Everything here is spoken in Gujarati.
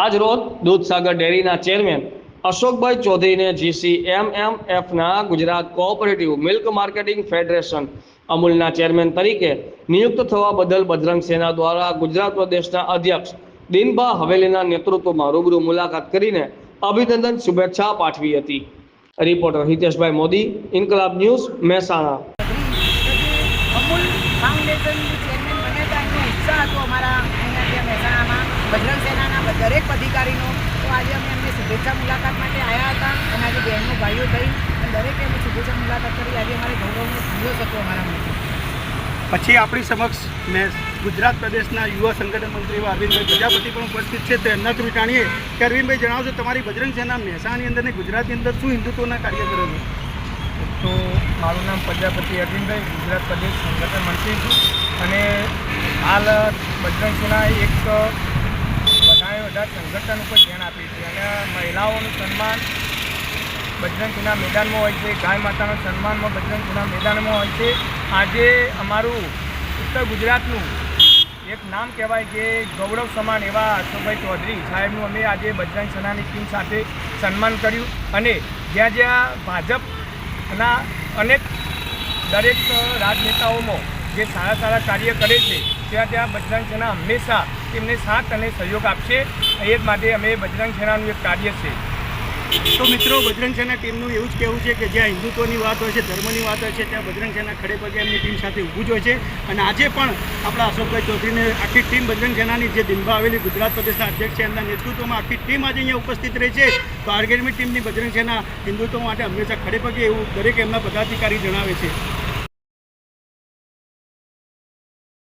આજ રોજ દૂધસાગર ડેરીના ચેરમેન અશોકભાઈ ચૌધરીને GCMMFના Gujarat cooperative milk marketing federation અમૂલના ચેરમેન તરીકે નિયુક્ત થવા બદલ બજરંગ સેના દ્વારા ગુજરાત પ્રદેશના અધ્યક્ષ દિનભા હવેલીના નેતૃત્વમાં રૂબરૂ મુલાકાત કરીને અભિનંદન શુભેચ્છા પાઠવી હતી। રિપોર્ટર હિતેશભાઈ મોદી, ઇન્કલાબ ન્યૂઝ, મહેસાણા। અમૂલ ફાઉન્ડેશનની ચેરમેન બન્યા હતા એનો ઉત્સાહ હતો અમારા અહીંયા જે મહેસાણામાં બજરંગ સેનાના દરેક અધિકારીનો। તો આજે અમે એમને શુભેચ્છા મુલાકાત માટે આવ્યા હતા અને આજે બહેનો ભાઈઓ થઈ અને દરેકે અમે શુભેચ્છા મુલાકાત કરી। આજે અમારે ગૌરવનો દિવસ હતો અમારા માટે। પછી આપણી સમક્ષ ગુજરાત પ્રદેશના યુવા સંગઠન મંત્રી એવા અરવિંદભાઈ પ્રજાપતિ પણ ઉપસ્થિત છે। તો એમના થ્રુ જાણીએ કે અરવિંદભાઈ જણાવશો, તમારી બજરંગ સેના મહેસાણાની અંદર ને ગુજરાતની અંદર શું હિન્દુત્વના કાર્ય કરો છો? તો મારું નામ પ્રજાપતિ અરવિંદભાઈ, ગુજરાત પ્રદેશ સંગઠન મંત્રી છું અને હાલ બજરંગ સેના એક વધારે સંગઠન ઉપર ધ્યાન આપી છે અને મહિલાઓનું સન્માન બજરંગ સેના મેદાનમાં હોય છે, ગાય માતાનું સન્માનમાં બજરંગ સેના મેદાનમાં હોય છે। આજે અમારું ઉત્તર ગુજરાતનું એક નામ કહેવાય કે ગૌરવ સમાન એવા અશોકભાઈ ચૌધરી સાહેબનું અમે આજે બજરંગ સેનાની ટીમ સાથે સન્માન કર્યું અને જ્યાં જ્યાં ભાજપના અનેક દરેક રાજનેતાઓમાં જે સારા કાર્ય કરે છે ત્યાં ત્યાં બજરંગ સેના હંમેશા તેમને સાથ અને સહયોગ આપશે। એ જ માટે અમે બજરંગ સેનાનું એક કાર્ય છે। તો મિત્રો, બજરંગ સેના ટીમનું એવું જ કહેવું છે કે જ્યાં હિન્દુત્વની વાત હોય છે, ધર્મની વાત હોય છે, ત્યાં બજરંગ સેના ખડે પગે એમની ટીમ સાથે ઊભું જ હોય છે। અને આજે પણ આપણા અશોકભાઈ ચૌધરીને આખી ટીમ બજરંગ સેનાની જે દિનભા હવેલી ગુજરાત પ્રદેશના અધ્યક્ષ છે એમના નેતૃત્વમાં આખી ટીમ આજે અહીંયા ઉપસ્થિત રહી છે। તો આર્ગેમી ટીમની બજરંગ સેના હિન્દુત્વ માટે હંમેશા ખડે પગે એવું દરેક એમના પદાધિકારી જણાવે છે।